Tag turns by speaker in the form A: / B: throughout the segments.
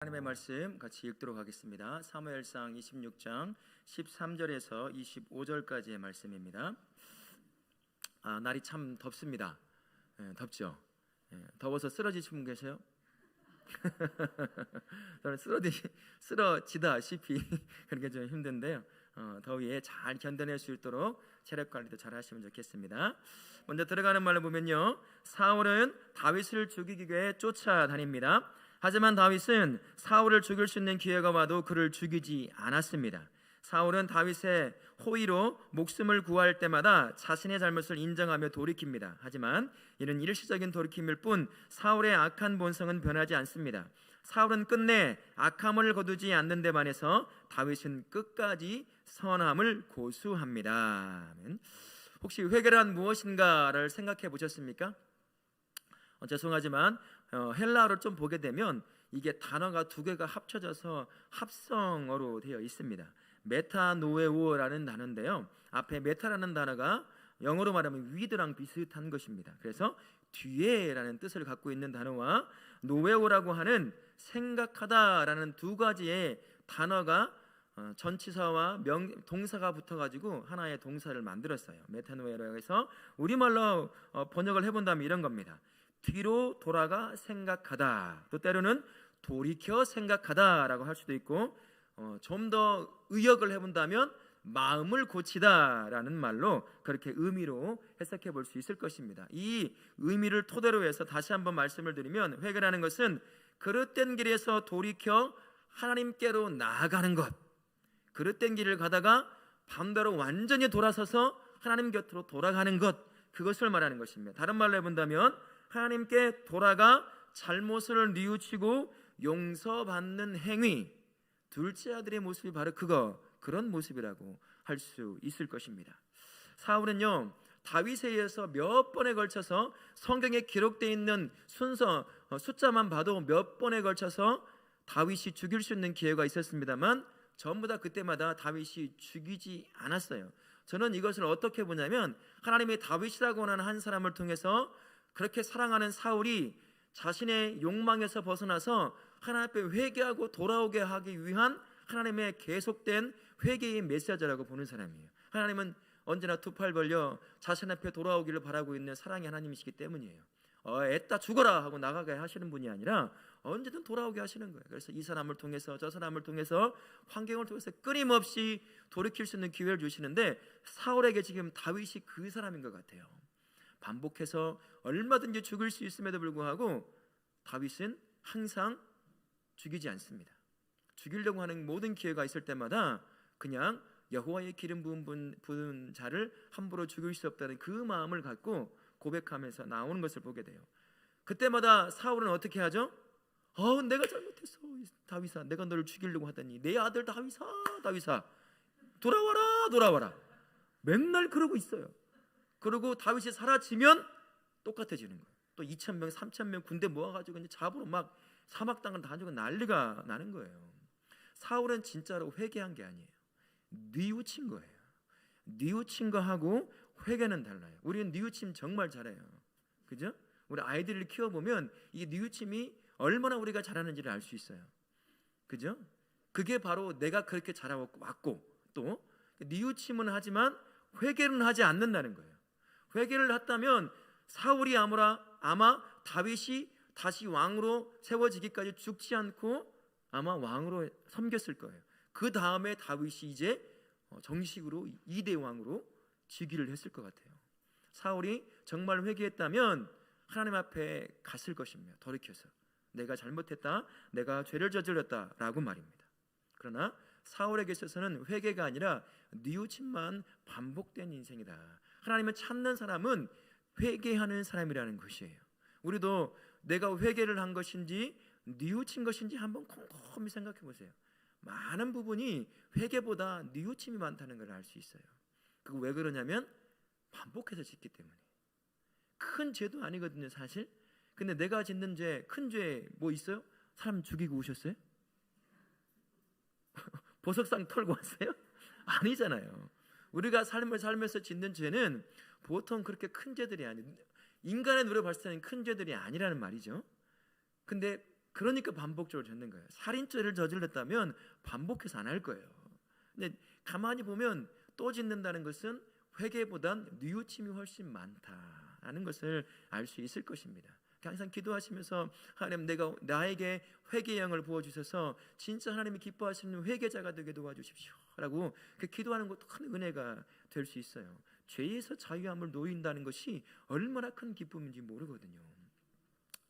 A: 하나님의 말씀 같이 읽도록 하겠습니다. 사무엘상 26장 13절에서 25절까지의 말씀입니다. 날이 참 덥습니다. 덥죠? 더워서 쓰러지신 분 계세요? 저는 쓰러지다시피 그렇게 좀 힘든데요. 더위에 잘 견뎌낼 수 있도록 체력 관리도 잘 하시면 좋겠습니다. 먼저 들어가는 말을 보면요, 사울은 다윗을 죽이기 위해 쫓아다닙니다. 하지만 다윗은 사울을 죽일 수 있는 기회가 와도 그를 죽이지 않았습니다. 사울은 다윗의 호의로 목숨을 구할 때마다 자신의 잘못을 인정하며 돌이킵니다. 하지만 이는 일시적인 돌이킴일 뿐 사울의 악한 본성은 변하지 않습니다. 사울은 끝내 악함을 거두지 않는 데 반해서 다윗은 끝까지 선함을 고수합니다. 혹시 회개란 무엇인가를 생각해 보셨습니까? 죄송하지만 헬라어를 좀 보게 되면 이게 단어가 두 개가 합쳐져서 합성어로 되어 있습니다. 메타노에오라는 단어인데요, 앞에 메타라는 단어가 영어로 말하면 with랑 비슷한 것입니다. 그래서 뒤에라는 뜻을 갖고 있는 단어와 노에오라고 하는 생각하다라는 두 가지의 단어가 전치사와 동사가 붙어가지고 하나의 동사를 만들었어요. 메타노에라고 해서 우리말로 번역을 해본다면 이런 겁니다. 뒤로 돌아가 생각하다, 또 때로는 돌이켜 생각하다라고 할 수도 있고, 좀 더 의역을 해본다면 마음을 고치다라는 말로 그렇게 의미로 해석해 볼 수 있을 것입니다. 이 의미를 토대로 해서 다시 한번 말씀을 드리면, 회개라는 것은 그릇된 길에서 돌이켜 하나님께로 나아가는 것, 그릇된 길을 가다가 반대로 완전히 돌아서서 하나님 곁으로 돌아가는 것, 그것을 말하는 것입니다. 다른 말로 해본다면 하나님께 돌아가 잘못을 뉘우치고 용서받는 행위, 둘째 아들의 모습이 바로 그런 모습이라고 할 수 있을 것입니다. 사울은요, 다윗에 의해서 몇 번에 걸쳐서 성경에 기록되어 있는 순서 숫자만 봐도 몇 번에 걸쳐서 다윗이 죽일 수 있는 기회가 있었습니다만 전부 다 그때마다 다윗이 죽이지 않았어요. 저는 이것을 어떻게 보냐면, 하나님의 다윗이라고 하는 한 사람을 통해서 그렇게 사랑하는 사울이 자신의 욕망에서 벗어나서 하나님 앞에 회개하고 돌아오게 하기 위한 하나님의 계속된 회개의 메시지라고 보는 사람이에요. 하나님은 언제나 두 팔 벌려 자신 앞에 돌아오기를 바라고 있는 사랑의 하나님이시기 때문이에요. 애따 죽어라 하고 나가게 하시는 분이 아니라 언제든 돌아오게 하시는 거예요. 그래서 이 사람을 통해서 저 사람을 통해서 환경을 통해서 끊임없이 돌이킬 수 있는 기회를 주시는데, 사울에게 지금 다윗이 그 사람인 것 같아요. 반복해서 얼마든지 죽일 수 있음에도 불구하고 다윗은 항상 죽이지 않습니다. 죽이려고 하는 모든 기회가 있을 때마다 그냥 여호와의 기름 부은 자를 함부로 죽일 수 없다는 그 마음을 갖고 고백하면서 나오는 것을 보게 돼요. 그때마다 사울은 어떻게 하죠? 내가 잘못했어 다윗아, 내가 너를 죽이려고 하더니 내 아들 다윗아 돌아와라 맨날 그러고 있어요. 그리고 다윗이 사라지면 똑같아지는 거예요. 또 2,000명 3,000명 군대 모아가지고 이제 잡으러 막 사막당을 다니고 난리가 나는 거예요. 사울은 진짜로 회개한 게 아니에요. 뉘우친 거예요. 뉘우친 거하고 회개는 달라요. 우리는 뉘우침 정말 잘해요. 그죠? 우리 아이들을 키워보면 이 뉘우침이 얼마나 우리가 잘하는지를 알 수 있어요. 그죠? 그게 바로 내가 그렇게 자라왔고, 또 뉘우침은 하지만 회개는 하지 않는다는 거예요. 회개를 했다면 사울이 아마 다윗이 다시 왕으로 세워지기까지 죽지 않고 아마 왕으로 섬겼을 거예요. 그 다음에 다윗이 이제 정식으로 2대 왕으로 즉위를 했을 것 같아요. 사울이 정말 회개했다면 하나님 앞에 갔을 것입니다. 돌이켜서 내가 잘못했다, 내가 죄를 저질렀다라고 말입니다. 그러나 사울에게 있어서는 회개가 아니라 뉘우침만 반복된 인생이다. 하나님을 찾는 사람은 회개하는 사람이라는 것이에요. 우리도 내가 회개를 한 것인지 뉘우친 것인지 한번 곰곰이 생각해 보세요. 많은 부분이 회개보다 뉘우침이 많다는 걸 알 수 있어요. 그거 왜 그러냐면 반복해서 짓기 때문에. 큰 죄도 아니거든요 사실. 근데 내가 짓는 죄, 큰 죄 뭐 있어요? 사람 죽이고 오셨어요? 보석상 털고 왔어요? 아니잖아요. 우리가 삶을 살면서 짓는 죄는 보통 그렇게 큰 죄들이 아니에요. 인간의 눈으로 봤을 때는 큰 죄들이 아니라는 말이죠. 근데 그러니까 반복적으로 짓는 거예요. 살인죄를 저질렀다면 반복해서 안 할 거예요. 근데 가만히 보면 또 짓는다는 것은 회개보단 뉘우침이 훨씬 많다라는 것을 알 수 있을 것입니다. 항상 기도하시면서 하나님, 내가 나에게 회개의 영을 부어주셔서 진짜 하나님이 기뻐하시는 회개자가 되게 도와주십시오 라고 그 기도하는 것도 큰 은혜가 될 수 있어요. 죄에서 자유함을 누린다는 것이 얼마나 큰 기쁨인지 모르거든요.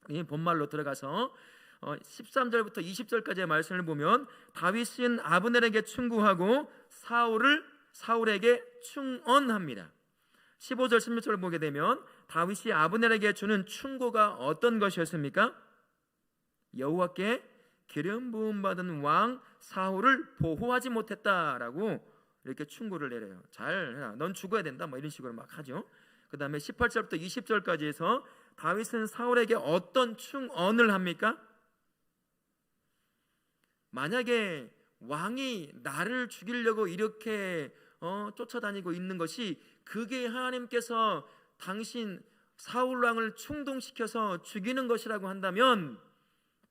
A: 이 본말로 들어가서 13절부터 20절까지의 말씀을 보면 다윗은 아브넬에게 충고하고 사울에게 충언합니다. 15절 16절을 보게 되면 다윗이 아브넬에게 주는 충고가 어떤 것이었습니까? 여호와께 기름 부음 받은 왕 사울을 보호하지 못했다라고 이렇게 충고를 내려요. 잘 해라, 넌 죽어야 된다, 뭐 이런 식으로 막 하죠. 그 다음에 18절부터 20절까지 해서 다윗은 사울에게 어떤 충언을 합니까? 만약에 왕이 나를 죽이려고 이렇게 쫓아다니고 있는 것이 그게 하나님께서 당신 사울 왕을 충동시켜서 죽이는 것이라고 한다면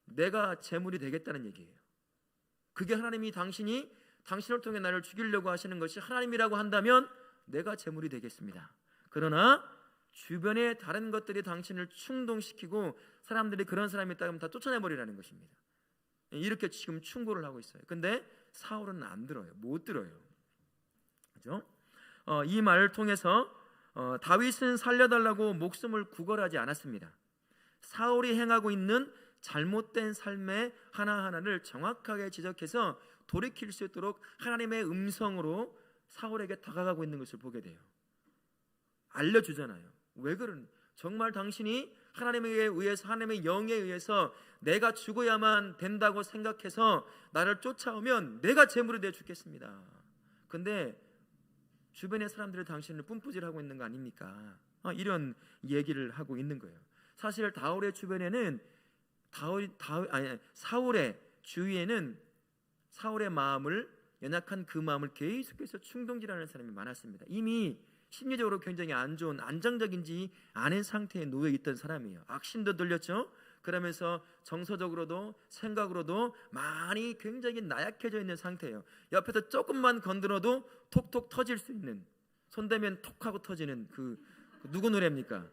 A: 내가 제물이 되겠다는 얘기예요. 그게 하나님이 당신을 통해 나를 죽이려고 하시는 것이 하나님이라고 한다면 내가 제물이 되겠습니다. 그러나 주변에 다른 것들이 당신을 충동시키고 사람들이 그런 사람이 있다면 다 쫓아내버리라는 것입니다. 이렇게 지금 충고를 하고 있어요. 근데 사울은 안 들어요. 못 들어요. 그죠? 이 말을 통해서 다윗은 살려달라고 목숨을 구걸하지 않았습니다. 사울이 행하고 있는 잘못된 삶의 하나하나를 정확하게 지적해서 돌이킬 수 있도록 하나님의 음성으로 사울에게 다가가고 있는 것을 보게 돼요. 알려주잖아요. 왜 그런? 정말 당신이 하나님에 의해서, 하나님의 영에 의해서 내가 죽어야만 된다고 생각해서 나를 쫓아오면 내가 제물이 되어 죽겠습니다. 근데 주변의 사람들이 당신을 뿜뿌질하고 있는 거 아닙니까? 이런 얘기를 하고 있는 거예요. 사실 다윗의 주변에는 사울의 주위에는 사울의 마음을, 연약한 그 마음을 계속해서 충동질하는 사람이 많았습니다. 이미 심리적으로 굉장히 안 좋은, 안정적이지 않은 상태에 놓여 있던 사람이에요. 악심도 들렸죠. 그러면서 정서적으로도 생각으로도 많이 굉장히 나약해져 있는 상태예요. 옆에서 조금만 건드려도 톡톡 터질 수 있는, 손대면 톡 하고 터지는 그 누구 노래입니까?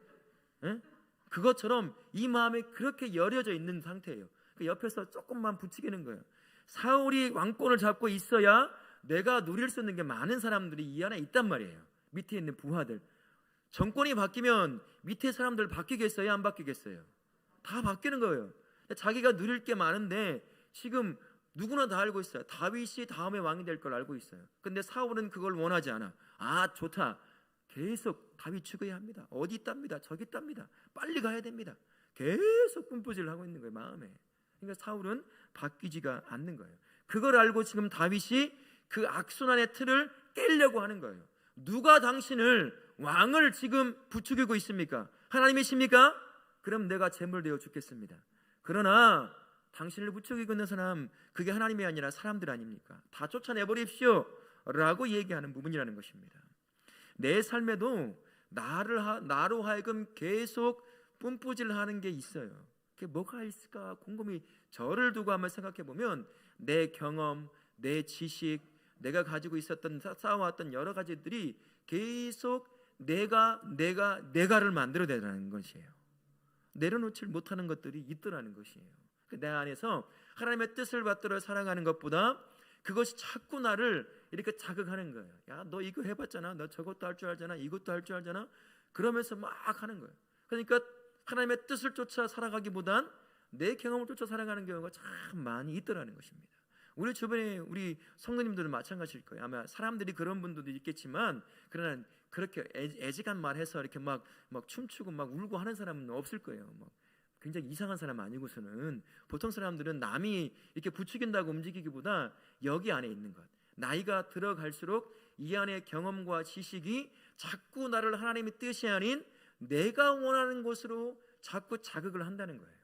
A: 에? 그것처럼 이 마음이 그렇게 여려져 있는 상태예요. 그 옆에서 조금만 부추기는 거예요. 사울이 왕권을 잡고 있어야 내가 누릴 수 있는 게 많은 사람들이 이 안에 있단 말이에요. 밑에 있는 부하들. 정권이 바뀌면 밑에 사람들 바뀌겠어요? 안 바뀌겠어요? 다 바뀌는 거예요. 자기가 누릴 게 많은데 지금 누구나 다 알고 있어요. 다윗이 다음에 왕이 될 걸 알고 있어요. 근데 사울은 그걸 원하지 않아. 좋다. 계속 다윗 죽어야 합니다. 어디 있답니다. 저기 있답니다. 빨리 가야 됩니다. 계속 뿜뿌질을 하고 있는 거예요, 마음에. 그러니까 사울은 바뀌지가 않는 거예요. 그걸 알고 지금 다윗이 그 악순환의 틀을 깨려고 하는 거예요. 누가 당신을 왕을 지금 부추기고 있습니까? 하나님이십니까? 그럼 내가 제물 되어 죽겠습니다. 그러나 당신을 부추기고 있는 사람, 그게 하나님이 아니라 사람들 아닙니까? 다 쫓아내버립시오 라고 얘기하는 부분이라는 것입니다. 내 삶에도 나로 하여금 계속 뿜뿌질하는 게 있어요. 그게 뭐가 있을까 궁금히 저를 두고 한번 생각해 보면 내 경험, 내 지식, 내가 가지고 있었던, 쌓아왔던 여러 가지들이 계속 내가를 만들어내라는 것이에요. 내려놓지 못하는 것들이 있더라는 것이에요. 내 안에서 하나님의 뜻을 받들어 살아가는 것보다 그것이 자꾸 나를 이렇게 자극하는 거예요. 야, 너 이거 해봤잖아. 너 저것도 할 줄 알잖아. 이것도 할 줄 알잖아. 그러면서 막 하는 거예요. 그러니까 하나님의 뜻을 쫓아 살아가기보단 내 경험을 쫓아 살아가는 경우가 참 많이 있더라는 것입니다. 우리 주변에 우리 성도님들은 마찬가지일 거예요. 아마 사람들이 그런 분들도 있겠지만, 그러나 그렇게 애지간 말해서 이렇게 막 춤추고 막 울고 하는 사람은 없을 거예요. 굉장히 이상한 사람 아니고서는 보통 사람들은 남이 이렇게 부추긴다고 움직이기보다 여기 안에 있는 것, 나이가 들어갈수록 이 안에 경험과 지식이 자꾸 나를 하나님의 뜻이 아닌 내가 원하는 곳으로 자꾸 자극을 한다는 거예요.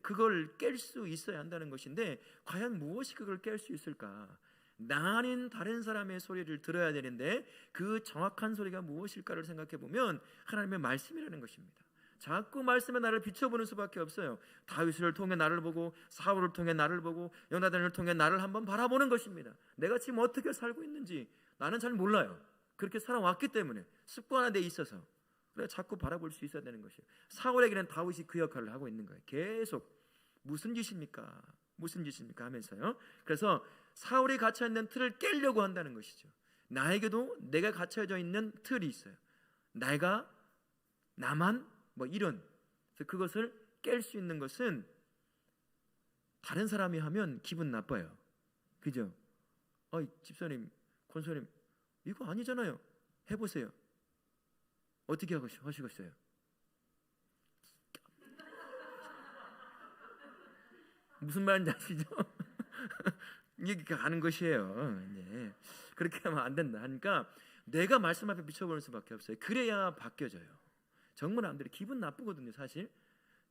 A: 그걸 깰 수 있어야 한다는 것인데, 과연 무엇이 그걸 깰 수 있을까? 나는 다른 사람의 소리를 들어야 되는데 그 정확한 소리가 무엇일까를 생각해 보면 하나님의 말씀이라는 것입니다. 자꾸 말씀에 나를 비춰보는 수밖에 없어요. 다윗을 통해 나를 보고, 사울을 통해 나를 보고, 요나단을 통해 나를 한번 바라보는 것입니다. 내가 지금 어떻게 살고 있는지 나는 잘 몰라요. 그렇게 살아왔기 때문에 습관화되어 있어서 그래 자꾸 바라볼 수 있어야 되는 것이에요. 사울에게는 다윗이 그 역할을 하고 있는 거예요. 계속 무슨 짓입니까? 무슨 짓입니까? 하면서요. 그래서 사울이 갇혀있는 틀을 깨려고 한다는 것이죠. 나에게도 내가 갇혀져 있는 틀이 있어요. 나만 뭐 이런. 그래서 그것을 깰 수 있는 것은 다른 사람이 하면 기분 나빠요. 그죠? 집사님, 권사님 이거 아니잖아요. 해보세요. 어떻게 하시겠어요? 무슨 말인지 아시죠? 이게 가는 것이에요. 네. 그렇게 하면 안 된다 하니까 내가 말씀 앞에 비춰보는 수밖에 없어요. 그래야 바뀌어져요. 정말 남들이 기분 나쁘거든요. 사실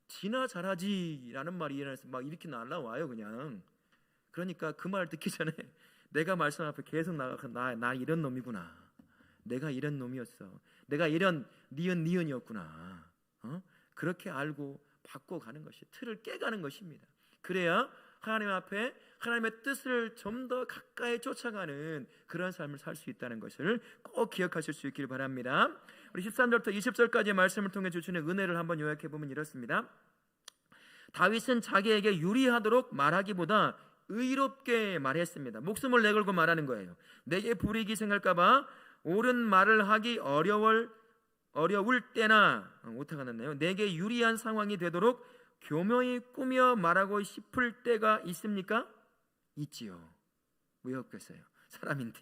A: 지나 잘하지라는 말이 일어나서 막 이렇게 날라와요. 그냥 그러니까 그 말을 듣기 전에 내가 말씀 앞에 계속 나가서 나 이런 놈이구나. 내가 이런 놈이었어. 내가 이런 니은이었구나. 그렇게 알고 바꿔가는 것이 틀을 깨가는 것입니다. 그래야 하나님 앞에 하나님의 뜻을 좀 더 가까이 쫓아가는 그런 삶을 살 수 있다는 것을 꼭 기억하실 수 있길 바랍니다. 우리 13절부터 20절까지의 말씀을 통해 주시는 은혜를 한번 요약해 보면 이렇습니다. 다윗은 자기에게 유리하도록 말하기보다 의롭게 말했습니다. 목숨을 내걸고 말하는 거예요. 내게 불이익이 생길까 봐 옳은 말을 하기 어려울 때나 오타가 났네요. 내게 유리한 상황이 되도록 교묘히 꾸며 말하고 싶을 때가 있습니까? 있지요. 왜 없겠어요? 사람인데.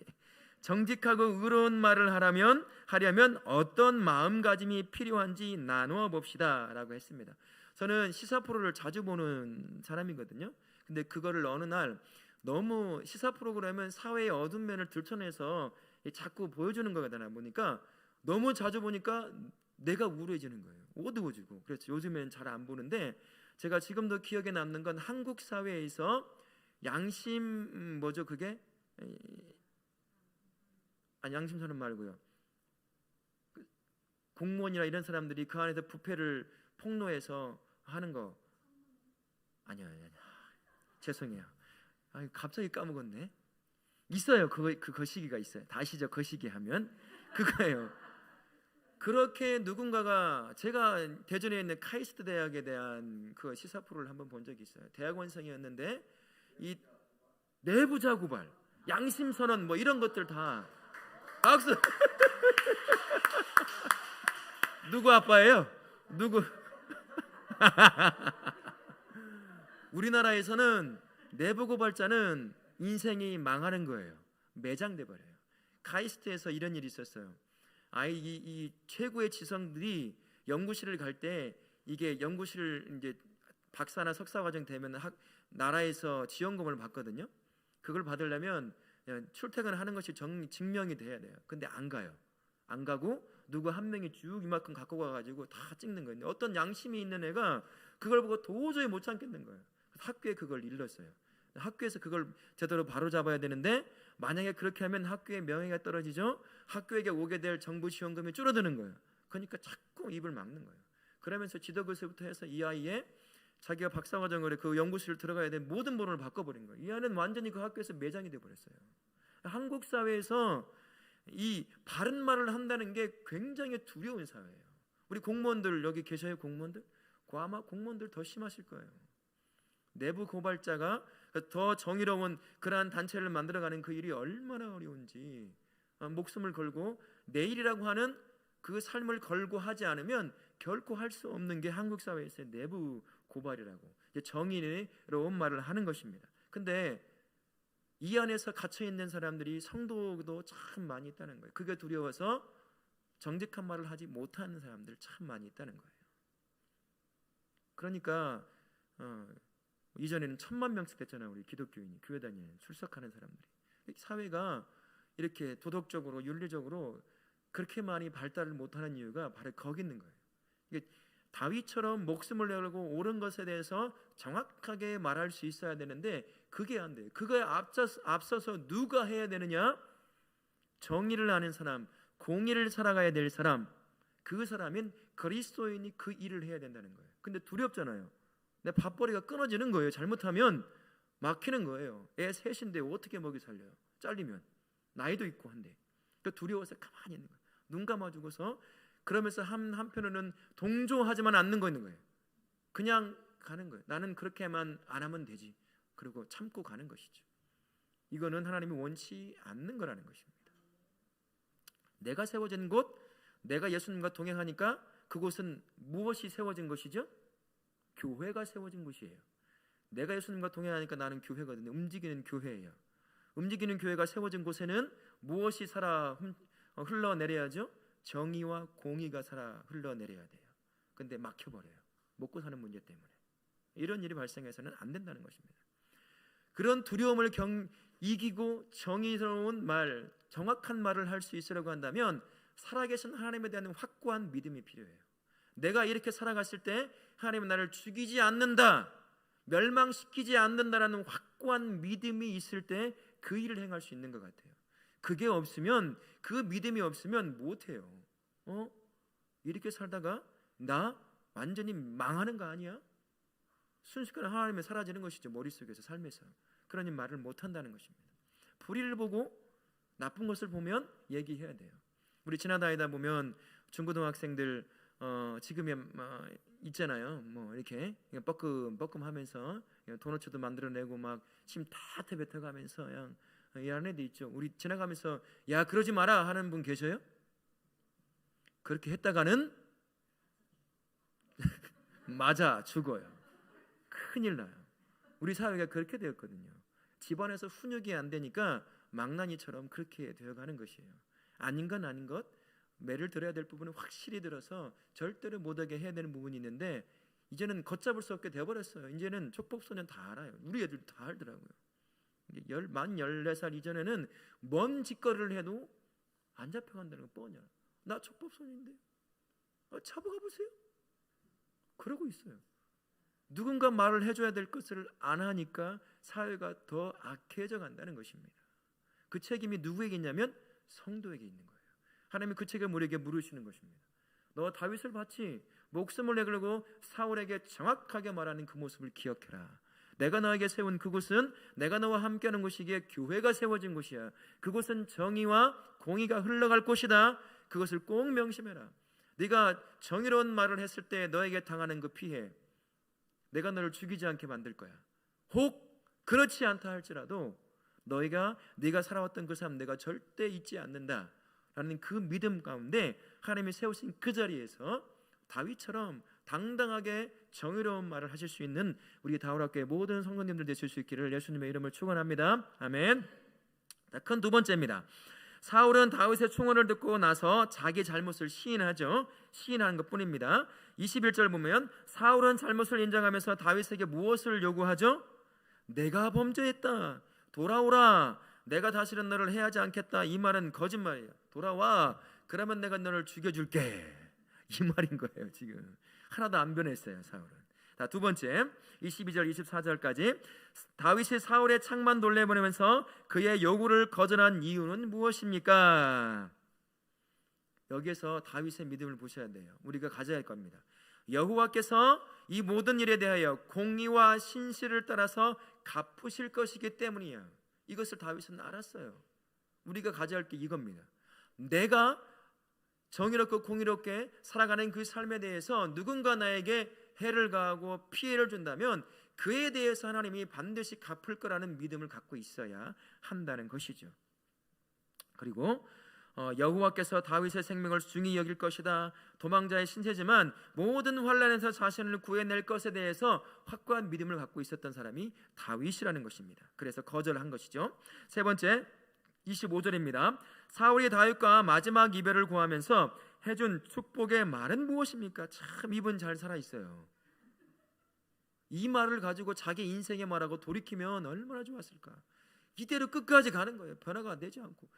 A: 정직하고 의로운 말을 하려면 어떤 마음가짐이 필요한지 나누어 봅시다 라고 했습니다. 저는 시사 프로를 자주 보는 사람이거든요. 근데 그거를 어느 날 너무 시사 프로그램은 사회의 어두운 면을 들춰내서 자꾸 보여주는 거잖아요. 보니까 너무 자주 보니까 내가 우울해지는 거예요. 어두워지고. 그렇죠. 요즘엔 잘 안 보는데 제가 지금도 기억에 남는 건 한국 사회에서 양심 뭐죠 그게? 양심선언 말고요. 공무원이나 이런 사람들이 그 안에서 부패를 폭로해서 하는 거 아니요. 죄송해요. 갑자기 까먹었네. 있어요. 그 시기가 있어요. 다 아시죠? 그 시기 하면 그거예요. 그렇게 누군가가 제가 대전에 있는 카이스트 대학에 대한 그 시사 프로를 한번 본 적이 있어요. 대학원생이었는데 이 내부자 고발, 양심 선언 뭐 이런 것들 다 박수. 누구 아빠예요? 누구? 우리나라에서는 내부 고발자는 인생이 망하는 거예요. 매장돼 버려요. 카이스트에서 이런 일이 있었어요. 이 최고의 지성들이 연구실을 갈 때 이게 연구실 이제 박사나 석사 과정 되면 나라에서 지원금을 받거든요. 그걸 받으려면 출퇴근하는 것이 증명이 돼야 돼요. 근데 안 가요. 안 가고 누구 한 명이 쭉 이만큼 갖고 가가지고 다 찍는 거예요. 어떤 양심이 있는 애가 그걸 보고 도저히 못 참겠는 거예요. 학교에 그걸 일렀어요. 학교에서 그걸 제대로 바로 잡아야 되는데 만약에 그렇게 하면 학교의 명예가 떨어지죠. 학교에게 오게 될 정부 지원금이 줄어드는 거예요. 그러니까 자꾸 입을 막는 거예요. 그러면서 지도교수부터 해서 이 아이의 자기가 박사과정으로 그 연구실을 들어가야 될 모든 번호를 바꿔버린 거예요. 이 아이는 완전히 그 학교에서 매장이 돼버렸어요. 한국 사회에서 이 바른 말을 한다는 게 굉장히 두려운 사회예요. 우리 공무원들 여기 계셔요? 공무원들? 아마 공무원들 더 심하실 거예요. 내부 고발자가 더 정의로운 그러한 단체를 만들어가는 그 일이 얼마나 어려운지 목숨을 걸고 내일이라고 하는 그 삶을 걸고 하지 않으면 결코 할 수 없는 게 한국 사회에서의 내부 고발이라고 정의로운 말을 하는 것입니다. 근데 이 안에서 갇혀있는 사람들이 성도도 참 많이 있다는 거예요. 그게 두려워서 정직한 말을 하지 못하는 사람들 참 많이 있다는 거예요. 그러니까 이전에는 1000만 명씩 됐잖아요. 우리 기독교인이 교회 다니는 출석하는 사람들이. 사회가 이렇게 도덕적으로 윤리적으로 그렇게 많이 발달을 못하는 이유가 바로 거기 있는 거예요. 이게 다윗처럼 목숨을 내걸고 옳은 것에 대해서 정확하게 말할 수 있어야 되는데 그게 안 돼요. 그거에 앞서서 누가 해야 되느냐? 정의를 아는 사람, 공의를 살아가야 될 사람, 그 사람은 그리스도인이 그 일을 해야 된다는 거예요. 근데 두렵잖아요. 내 밥벌이가 끊어지는 거예요. 잘못하면 막히는 거예요. 애 셋인데 어떻게 먹이 살려요? 잘리면 나이도 있고 한데. 그 두려워서 가만히 있는 거예요. 눈 감아주고서 그러면서 한편으로는 동조하지만 않는 거 있는 거예요. 그냥 가는 거예요. 나는 그렇게만 안 하면 되지. 그리고 참고 가는 것이죠. 이거는 하나님이 원치 않는 거라는 것입니다. 내가 세워진 곳, 내가 예수님과 동행하니까 그곳은 무엇이 세워진 것이죠? 교회가 세워진 곳이에요. 내가 예수님과 동행하니까 나는 교회거든요. 움직이는 교회예요. 움직이는 교회가 세워진 곳에는 무엇이 흘러내려야죠? 정의와 공의가 흘러내려야 돼요. 근데 막혀버려요. 먹고 사는 문제 때문에. 이런 일이 발생해서는 안 된다는 것입니다. 그런 두려움을 이기고 정의로운 말, 정확한 말을 할 수 있으려고 한다면 살아계신 하나님에 대한 확고한 믿음이 필요해요. 내가 이렇게 살아갔을 때 하나님은 나를 죽이지 않는다, 멸망시키지 않는다라는 확고한 믿음이 있을 때 그 일을 행할 수 있는 것 같아요. 그게 없으면, 그 믿음이 없으면 못해요. 이렇게 살다가 나 완전히 망하는 거 아니야? 순식간에 하나님이 사라지는 것이죠. 머릿속에서, 삶에서. 그러니 말을 못한다는 것입니다. 불의를 보고 나쁜 것을 보면 얘기해야 돼요. 우리 지나다니다 보면 중고등학생들 지금에 있잖아요. 뭐 이렇게 뻐끔뻐끔하면서 도너츠도 만들어내고 막 침 다 뱉어가면서 그냥 이런 애도 있죠. 우리 지나가면서 야 그러지 마라 하는 분 계셔요? 그렇게 했다가는 맞아 죽어요. 큰일 나요. 우리 사회가 그렇게 되었거든요. 집안에서 훈육이 안 되니까 망나니처럼 그렇게 되어가는 것이에요. 아닌 건 아닌 것, 매를 들어야 될 부분은 확실히 들어서 절대로 못하게 해야 되는 부분이 있는데 이제는 걷잡을 수 없게 되어버렸어요. 이제는 촉법소년 다 알아요. 우리 애들도 다 알더라고요. 만 14살 이전에는 뭔 짓거리를 해도 안 잡혀간다는 거 뻔해요. 나 촉법소년인데 잡아가 보세요. 그러고 있어요. 누군가 말을 해줘야 될 것을 안 하니까 사회가 더 악해져 간다는 것입니다. 그 책임이 누구에게 있냐면 성도에게 있는 거예요. 하나님이 그 책임을 우리에게 물으시는 것입니다. 너 다윗을 봤지? 목숨을 내걸고 사울에게 정확하게 말하는 그 모습을 기억해라. 내가 너에게 세운 그곳은 내가 너와 함께하는 곳이기에 교회가 세워진 곳이야. 그곳은 정의와 공의가 흘러갈 곳이다. 그것을 꼭 명심해라. 네가 정의로운 말을 했을 때 너에게 당하는 그 피해, 내가 너를 죽이지 않게 만들 거야. 혹 그렇지 않다 할지라도 네가 살아왔던 그 삶 내가 절대 잊지 않는다 라는 그 믿음 가운데 하나님이 세우신 그 자리에서 다윗처럼 당당하게 정의로운 말을 하실 수 있는 우리 다울학교의 모든 성도님들 되실 수 있기를 예수님의 이름을 축원합니다. 아멘. 큰 두 번째입니다. 사울은 다윗의 충언을 듣고 나서 자기 잘못을 시인하죠. 시인하는 것뿐입니다. 21절 보면 사울은 잘못을 인정하면서 다윗에게 무엇을 요구하죠? 내가 범죄했다. 돌아오라. 내가 다시는 너를 해하지 않겠다. 이 말은 거짓말이에요. 돌아와. 그러면 내가 너를 죽여줄게. 이 말인 거예요. 지금 하나도 안 변했어요. 사울은. 자, 두 번째 22절 24절까지 다윗이 사울의 창만 돌려보내면서 그의 요구를 거절한 이유는 무엇입니까? 여기에서 다윗의 믿음을 보셔야 돼요. 우리가 가져야 할 겁니다. 여호와께서 이 모든 일에 대하여 공의와 신실을 따라서 갚으실 것이기 때문이야. 이것을 다윗은 알았어요. 우리가 가져야 할 게 이겁니다. 내가 정의롭고 공의롭게 살아가는 그 삶에 대해서 누군가 나에게 해를 가하고 피해를 준다면 그에 대해서 하나님이 반드시 갚을 거라는 믿음을 갖고 있어야 한다는 것이죠. 그리고 여호와께서 다윗의 생명을 중히 여길 것이다. 도망자의 신세지만 모든 환난에서 자신을 구해낼 것에 대해서 확고한 믿음을 갖고 있었던 사람이 다윗이라는 것입니다. 그래서 거절한 것이죠. 세 번째 25절입니다. 사울이 다윗과 마지막 이별을 구하면서 해준 축복의 말은 무엇입니까? 참 이분 잘 살아있어요. 이 말을 가지고 자기 인생의 말하고 돌이키면 얼마나 좋았을까. 이대로 끝까지 가는 거예요. 변화가 되지 않고.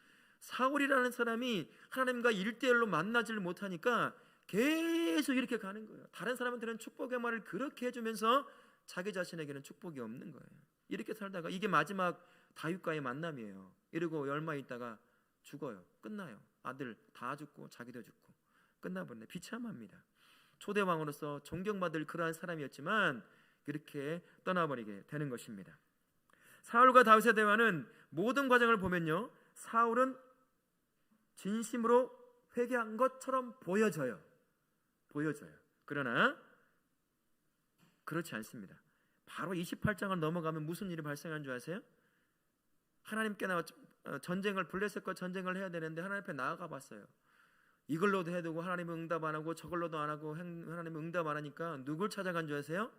A: 사울이라는 사람이 하나님과 1대1로 만나지를 못하니까 계속 이렇게 가는 거예요. 다른 사람한테는 축복의 말을 그렇게 해주면서 자기 자신에게는 축복이 없는 거예요. 이렇게 살다가 이게 마지막 다윗과의 만남이에요. 이러고 얼마 있다가 죽어요. 끝나요. 아들 다 죽고 자기도 죽고 끝나버렸네. 비참합니다. 초대왕으로서 존경받을 그러한 사람이었지만 그렇게 떠나버리게 되는 것입니다. 사울과 다윗의 대화는 모든 과정을 보면요, 사울은 진심으로 회개한 것처럼 보여져요. 그러나 그렇지 않습니다. 바로 28장을 넘어가면 무슨 일이 발생한 줄 아세요? 하나님께 전쟁을, 블레셋과 전쟁을 해야 되는데 하나님 앞에 나아가 봤어요. 이걸로도 해두고 하나님은 응답 안 하고 저걸로도 안 하고 하나님은 응답 안 하니까 누굴 찾아간 줄 아세요?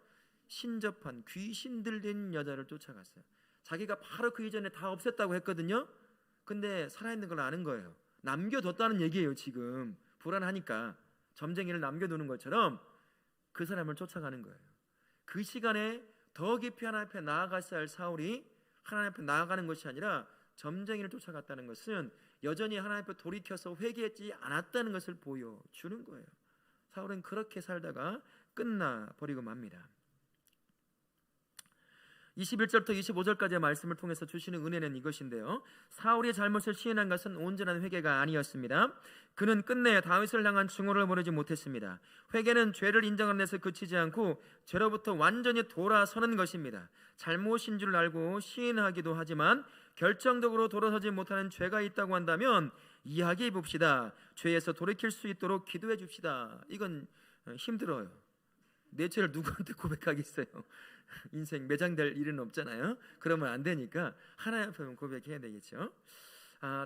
A: 신접한 귀신 들린 여자를 쫓아갔어요. 자기가 바로 그 이전에 다 없앴다고 했거든요. 근데 살아있는 걸 아는 거예요. 남겨뒀다는 얘기예요. 지금 불안하니까 점쟁이를 남겨두는 것처럼 그 사람을 쫓아가는 거예요. 그 시간에 더 깊이 하나님 앞에 나아갔어야 할 사울이 하나님 앞에 나아가는 것이 아니라 점쟁이를 쫓아갔다는 것은 여전히 하나님 앞에 돌이켜서 회개하지 않았다는 것을 보여주는 거예요. 사울은 그렇게 살다가 끝나버리고 맙니다. 21절부터 25절까지의 말씀을 통해서 주시는 은혜는 이것인데요, 사울이 잘못을 시인한 것은 온전한 회개가 아니었습니다. 그는 끝내 다윗을 향한 증오를 모르지 못했습니다. 회개는 죄를 인정하는 데서 그치지 않고 죄로부터 완전히 돌아서는 것입니다. 잘못인 줄 알고 시인하기도 하지만 결정적으로 돌아서지 못하는 죄가 있다고 한다면 이야기해 봅시다. 죄에서 돌이킬 수 있도록 기도해 줍시다. 이건 힘들어요. 내 죄를 누구한테 고백하겠어요? 인생 매장될 일은 없잖아요. 그러면 안 되니까 하나님 앞에 고백해야 되겠죠.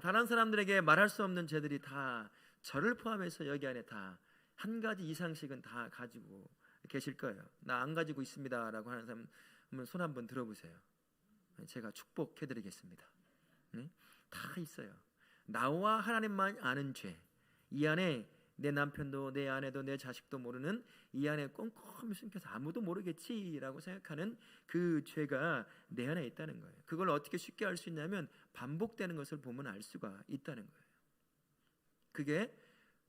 A: 다른 사람들에게 말할 수 없는 죄들이 다 저를 포함해서 여기 안에 다 한 가지 이상씩은 다 가지고 계실 거예요. 나 안 가지고 있습니다 라고 하는 사람은 손 한번 들어보세요. 제가 축복해드리겠습니다. 다 있어요. 나와 하나님만 아는 죄, 이 안에 내 남편도 내 아내도 내 자식도 모르는 이 안에 꼼꼼히 숨겨서 아무도 모르겠지라고 생각하는 그 죄가 내 안에 있다는 거예요. 그걸 어떻게 쉽게 알 수 있냐면 반복되는 것을 보면 알 수가 있다는 거예요. 그게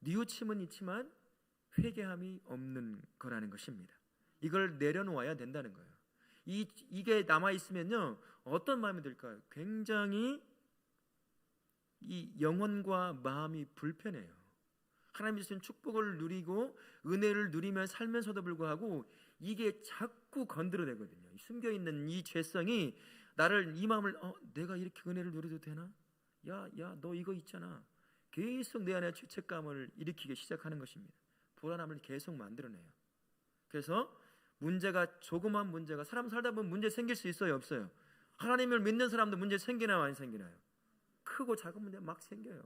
A: 뉘우침은 있지만 회개함이 없는 거라는 것입니다. 이걸 내려놓아야 된다는 거예요. 이게 남아있으면요 어떤 마음이 들까요? 굉장히 이 영혼과 마음이 불편해요. 하나님이 주신 축복을 누리고 은혜를 누리며 살면서도 불구하고 이게 자꾸 건드려대거든요. 숨겨있는 이 죄성이 나를, 이 마음을 내가 이렇게 은혜를 누려도 되나? 야 너 이거 있잖아. 계속 내 안에 죄책감을 일으키기 시작하는 것입니다. 불안함을 계속 만들어내요. 그래서 문제가, 조그만 문제가, 사람 살다 보면 문제 생길 수 있어요, 없어요? 하나님을 믿는 사람도 문제 생기나요, 안 생기나요? 크고 작은 문제 막 생겨요.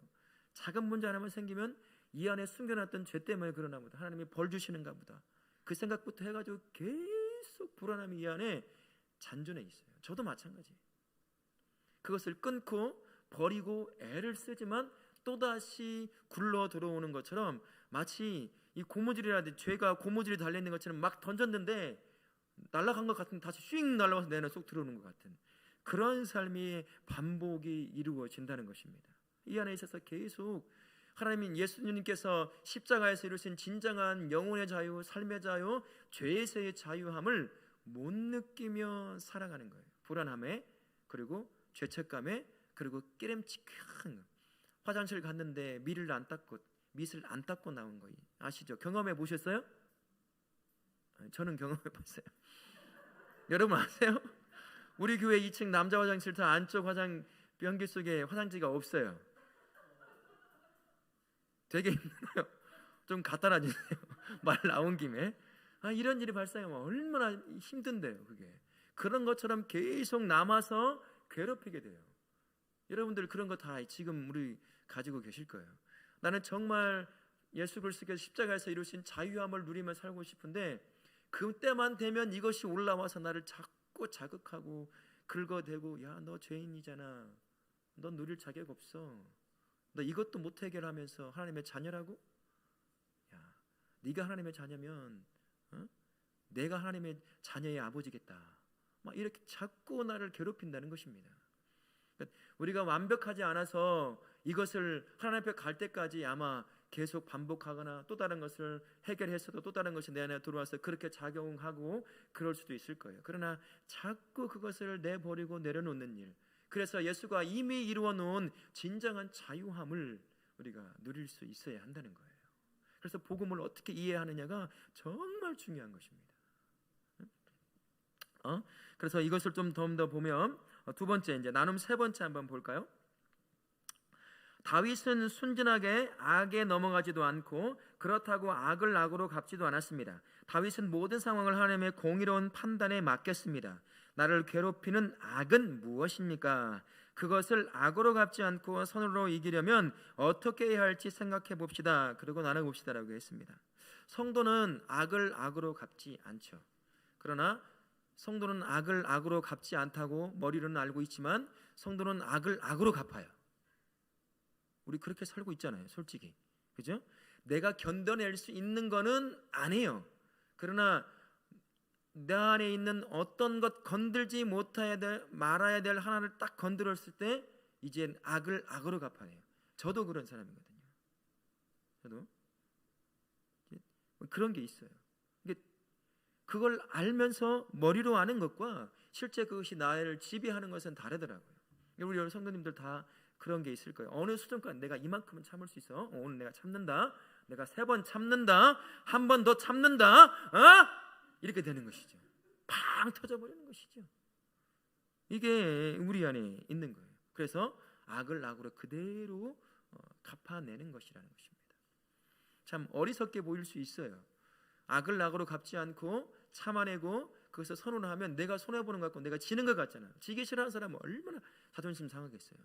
A: 작은 문제 하나만 생기면 이 안에 숨겨놨던 죄 때문에 그러나 보다, 하나님이 벌 주시는가 보다, 그 생각부터 해가지고 계속 불안함이 이 안에 잔존해 있어요. 저도 마찬가지. 그것을 끊고 버리고 애를 쓰지만 또다시 굴러 들어오는 것처럼, 마치 이 고무줄이라든지 죄가 고무줄이 달려있는 것처럼 막 던졌는데 날아간 것 같은, 다시 휙 날아와서 내 안에 쏙 들어오는 것 같은 그런 삶이 반복이 이루어진다는 것입니다. 이 안에 있어서 계속 하나님인 예수님께서 십자가에서 이루신 진정한 영혼의 자유, 삶의 자유, 죄에서의 자유함을 못 느끼며 살아가는 거예요. 불안함에, 그리고 죄책감에, 그리고 끼рем칙한, 화장실 갔는데 밑을 안 닦고 나온 거 아시죠? 경험해 보셨어요? 저는 경험해 봤어요. 여러분 아세요? 우리 교회 2층 남자 화장실 다 안쪽 변기 속에 화장지가 없어요. 되게 힘들어요. 좀 갖다 놔주세요. 말 나온 김에. 이런 일이 발생하면 얼마나 힘든데요. 그게 그런 것처럼 계속 남아서 괴롭히게 돼요. 여러분들 그런 거 다 지금 우리 가지고 계실 거예요. 나는 정말 예수 그리스도께서 십자가에서 이루신 자유함을 누리며 살고 싶은데 그때만 되면 이것이 올라와서 나를 자꾸 자극하고 긁어대고, 야 너 죄인이잖아, 너 누릴 자격 없어, 너 이것도 못 해결하면서 하나님의 자녀라고? 야 네가 하나님의 자녀면 내가 하나님의 자녀의 아버지겠다, 막 이렇게 자꾸 나를 괴롭힌다는 것입니다. 그러니까 우리가 완벽하지 않아서 이것을 하나님 앞에 갈 때까지 아마 계속 반복하거나 또 다른 것을 해결했어도 또 다른 것이 내 안에 들어와서 그렇게 작용하고 그럴 수도 있을 거예요. 그러나 자꾸 그것을 내버리고 내려놓는 일, 그래서 예수가 이미 이루어 놓은 진정한 자유함을 우리가 누릴 수 있어야 한다는 거예요. 그래서 복음을 어떻게 이해하느냐가 정말 중요한 것입니다. 그래서 이것을 좀 더 보면 두 번째, 이제 나눔 세 번째 한번 볼까요? 다윗은 순진하게 악에 넘어가지도 않고 그렇다고 악을 악으로 갚지도 않았습니다. 다윗은 모든 상황을 하나님의 공의로운 판단에 맡겼습니다. 나를 괴롭히는 악은 무엇입니까? 그것을 악으로 갚지 않고 선으로 이기려면 어떻게 해야 할지 생각해 봅시다. 그리고 나눠 봅시다라고 했습니다. 성도는 악을 악으로 갚지 않죠. 그러나 성도는 악을 악으로 갚지 않다고 머리로는 알고 있지만 성도는 악을 악으로 갚아요. 우리 그렇게 살고 있잖아요, 솔직히. 그죠? 내가 견뎌낼 수 있는 거는 아니에요. 그러나 내 안에 있는 어떤 것 건들지 말아야 될 하나를 딱 건드렸을 때 이젠 악을 악으로 갚아야 해요. 저도 그런 사람이거든요. 저도 그런 게 있어요. 그걸 알면서 머리로 아는 것과 실제 그것이 나를 지배하는 것은 다르더라고요. 우리 여러분 성도님들 다 그런 게 있을 거예요. 어느 수준까지 내가 이만큼은 참을 수 있어. 오늘 내가 참는다. 내가 3번 참는다. 한 번 더 참는다. 이렇게 되는 것이죠. 팡 터져버리는 것이죠. 이게 우리 안에 있는 거예요. 그래서 악을 악으로 그대로 갚아내는 것이라는 것입니다. 참 어리석게 보일 수 있어요. 악을 악으로 갚지 않고 참아내고 거기서 선언을 하면 내가 손해보는 것 같고 내가 지는 것 같잖아요. 지기 싫어하는 사람은 얼마나 자존심 상하겠어요.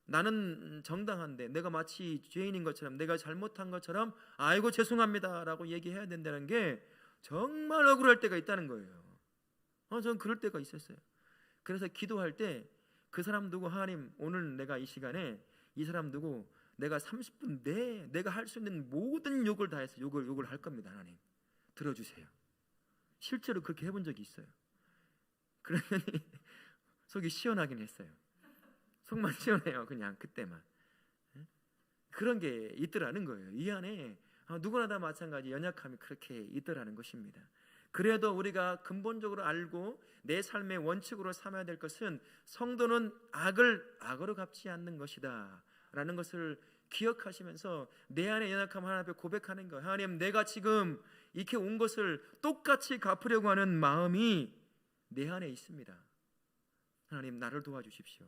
A: 나는 정당한데 내가 마치 죄인인 것처럼 내가 잘못한 것처럼 아이고 죄송합니다 라고 얘기해야 된다는 게 정말 억울할 때가 있다는 거예요. 저는 그럴 때가 있었어요. 그래서 기도할 때 그 사람 두고 하나님 오늘 내가 이 시간에 이 사람 두고 내가 30분 내에 내가 할 수 있는 모든 욕을 다 해서 욕을 할 겁니다. 하나님 들어주세요. 실제로 그렇게 해본 적이 있어요. 그러더니 속이 시원하긴 했어요. 속만 시원해요. 그냥 그때만. 그런 게 있더라는 거예요. 이 안에 누구나 다 마찬가지 연약함이 그렇게 있더라는 것입니다. 그래도 우리가 근본적으로 알고 내 삶의 원칙으로 삼아야 될 것은 성도는 악을 악으로 갚지 않는 것이다 라는 것을 기억하시면서 내 안에 연약함 하나님 앞에 고백하는 거예요. 하나님 내가 지금 이렇게 온 것을 똑같이 갚으려고 하는 마음이 내 안에 있습니다. 하나님 나를 도와주십시오.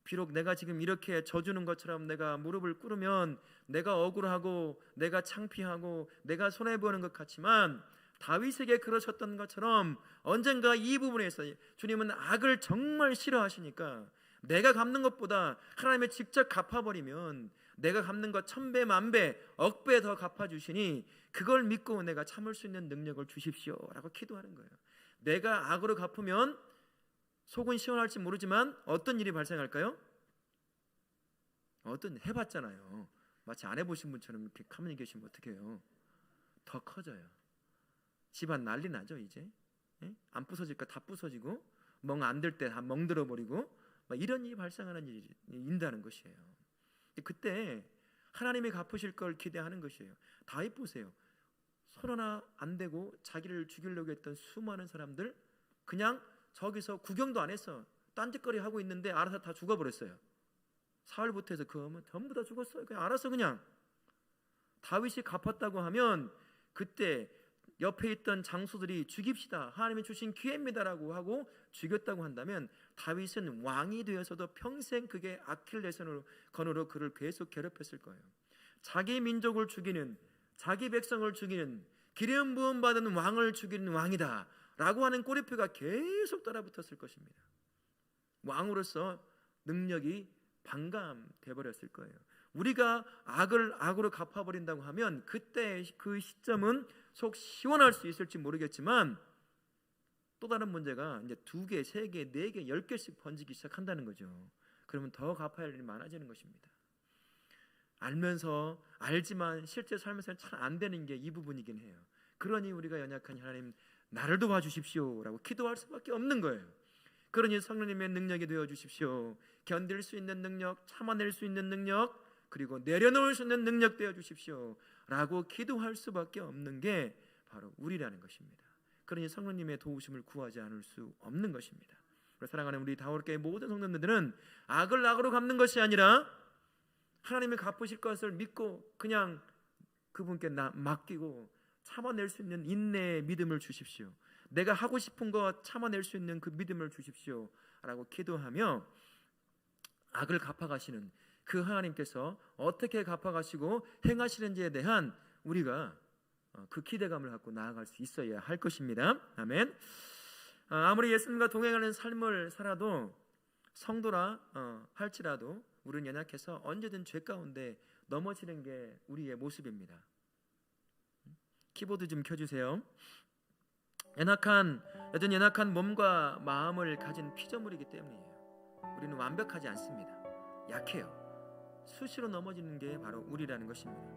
A: 비록 내가 지금 이렇게 져주는 것처럼 내가 무릎을 꿇으면 내가 억울하고 내가 창피하고 내가 손해보는 것 같지만 다윗에게 그러셨던 것처럼 언젠가 이 부분에서 주님은 악을 정말 싫어하시니까 내가 갚는 것보다 하나님의 직접 갚아버리면 내가 갚는 것 1000배 만배 억배 더 갚아주시니 그걸 믿고 내가 참을 수 있는 능력을 주십시오 라고 기도하는 거예요. 내가 악으로 갚으면 속은 시원할지 모르지만 어떤 일이 발생할까요? 해봤잖아요. 마치 안 해보신 분처럼 이렇게 가만히 계시면 어떡해요? 더 커져요. 집안 난리 나죠 이제. 안 부서질까 다 부서지고 멍 안 들 때 다 멍들어버리고 이런 일이 발생하는 일이 인다는 것이에요. 그때 하나님이 갚으실 걸 기대하는 것이에요. 다윗 보세요. 손 하나 안 대고 자기를 죽이려고 했던 수많은 사람들 그냥 저기서 구경도 안 했어. 딴짓거리 하고 있는데 알아서 다 죽어버렸어요. 사울부터 해서 그 전부 다 죽었어요. 그냥 알아서 그냥. 다윗이 갚았다고 하면 그때 옆에 있던 장수들이 죽입시다. 하나님이 주신 기회입니다라고 하고 죽였다고 한다면 다윗은 왕이 되어서도 평생 그게 아킬레스건으로 그를 계속 괴롭혔을 거예요. 자기 민족을 죽이는 자기 백성을 죽이는 기름 부음 받은 왕을 죽이는 왕이다 라고 하는 꼬리표가 계속 따라붙었을 것입니다. 왕으로서 능력이 반감돼 버렸을 거예요. 우리가 악을 악으로 갚아버린다고 하면 그때 그 시점은 속 시원할 수 있을지 모르겠지만 또 다른 문제가 이제 2개, 3개, 4개, 10개씩 번지기 시작한다는 거죠. 그러면 더 갚아야 할 일이 많아지는 것입니다. 알지만 실제 삶에서는 잘 안 되는 게 이 부분이긴 해요. 그러니 우리가 연약한 하나님 나를 도와주십시오 라고 기도할 수밖에 없는 거예요. 그러니 성령님의 능력이 되어주십시오. 견딜 수 있는 능력, 참아낼 수 있는 능력, 그리고 내려놓을 수 있는 능력 되어주십시오 라고 기도할 수밖에 없는 게 바로 우리라는 것입니다. 그러니 성령님의 도우심을 구하지 않을 수 없는 것입니다. 사랑하는 우리 다울교회 모든 성도들은 악을 악으로 갚는 것이 아니라 하나님이 갚으실 것을 믿고 그냥 그분께 맡기고 참아낼 수 있는 인내의 믿음을 주십시오. 내가 하고 싶은 거 참아낼 수 있는 그 믿음을 주십시오 라고 기도하며 악을 갚아가시는 그 하나님께서 어떻게 갚아가시고 행하시는지에 대한 우리가 그 기대감을 갖고 나아갈 수 있어야 할 것입니다. 아멘. 아무리 예수님과 동행하는 삶을 살아도 성도라 할지라도 우리는 연약해서 언제든 죄 가운데 넘어지는 게 우리의 모습입니다. 키보드 좀 켜주세요. 여전히 연약한 몸과 마음을 가진 피조물이기 때문이에요. 우리는 완벽하지 않습니다. 약해요. 수시로 넘어지는 게 바로 우리라는 것입니다.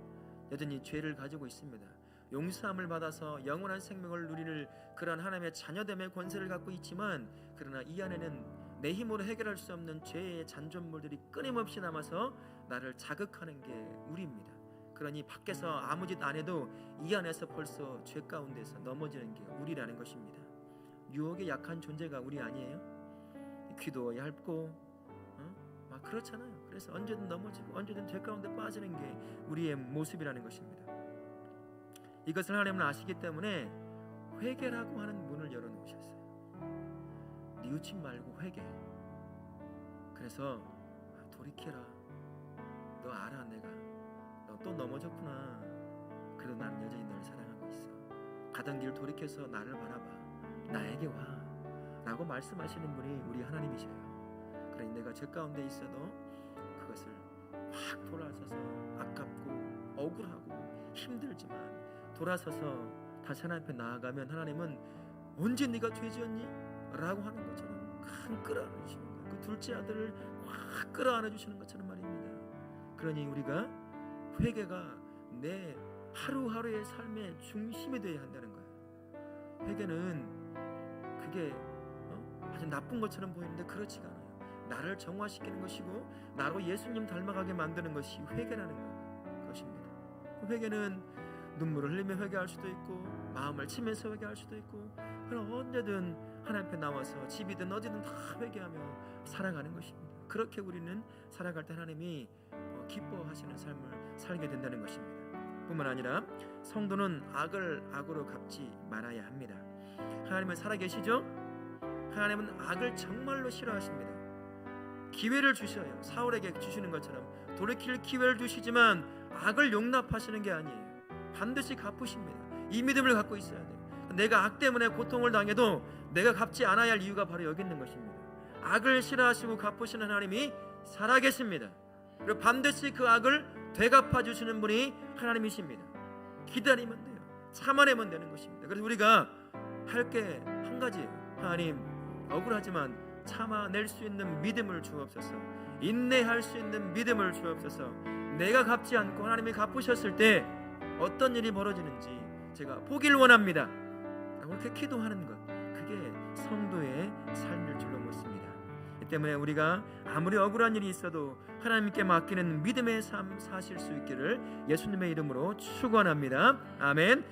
A: 여전히 죄를 가지고 있습니다. 용서함을 받아서 영원한 생명을 누리는 그러한 하나님의 자녀됨의 권세를 갖고 있지만, 그러나 이 안에는 내 힘으로 해결할 수 없는 죄의 잔존물들이 끊임없이 남아서 나를 자극하는 게 우리입니다. 그러니 밖에서 아무 짓 안 해도 이 안에서 벌써 죄 가운데서 넘어지는 게 우리라는 것입니다. 유혹에 약한 존재가 우리 아니에요? 귀도 얇고 막 그렇잖아요. 그래서 언제든 넘어지고 언제든 죄 가운데 빠지는 게 우리의 모습이라는 것입니다. 이것을 하나님은 아시기 때문에 회개라고 하는 문을 열어놓으셨어요. 뉘우침 말고 회개. 그래서 돌이켜라. 너 알아, 내가 너 또 넘어졌구나. 그래도 나는 여전히 너를 사랑하고 있어. 가던 길 돌이켜서 나를 바라봐. 나에게 와 라고 말씀하시는 분이 우리 하나님이셔요. 그러니 내가 죄 가운데 있어도 그것을 확 돌아서서 아깝고 억울하고 힘들지만 돌아서서 다시 하나님 앞에 나아가면 하나님은 언제 네가 죄지었니? 라고 하는 것처럼 큰 끌어안아주시는 거예요. 그 둘째 아들을 확 끌어안아주시는 것처럼 말입니다. 그러니 우리가 회개가 내 하루하루의 삶의 중심이 되어야 한다는 거예요. 회개는 그게 아주 나쁜 것처럼 보이는데 그렇지가 않아요. 나를 정화시키는 것이고 나로 예수님 닮아가게 만드는 것이 회개라는 것입니다. 회개는 눈물을 흘리며 회개할 수도 있고 마음을 치면서 회개할 수도 있고, 그럼 언제든 하나님 앞에 나와서 집이든 어디든 다 회개하며 살아가는 것입니다. 그렇게 우리는 살아갈 때 하나님이 기뻐하시는 삶을 살게 된다는 것입니다. 뿐만 아니라 성도는 악을 악으로 갚지 말아야 합니다. 하나님은 살아계시죠? 하나님은 악을 정말로 싫어하십니다. 기회를 주셔요. 사울에게 주시는 것처럼 돌이킬 기회를 주시지만 악을 용납하시는 게 아니에요. 반드시 갚으십니다. 이 믿음을 갖고 있어야 돼요. 내가 악 때문에 고통을 당해도 내가 갚지 않아야 할 이유가 바로 여기 있는 것입니다. 악을 싫어하시고 갚으시는 하나님이 살아계십니다. 그리고 반드시 그 악을 되갚아 주시는 분이 하나님이십니다. 기다리면 돼요. 참아내면 되는 것입니다. 그래서 우리가 할 게 한 가지예요. 하나님, 억울하지만 참아낼 수 있는 믿음을 주옵소서. 인내할 수 있는 믿음을 주옵소서. 내가 갚지 않고 하나님이 갚으셨을 때 어떤 일이 벌어지는지 제가 보길 원합니다. 그렇게 기도하는 것, 그게 성도의 삶일 줄로 믿습니다. 이 때문에 우리가 아무리 억울한 일이 있어도 하나님께 맡기는 믿음의 삶 사실 수 있기를 예수님의 이름으로 축원합니다. 아멘.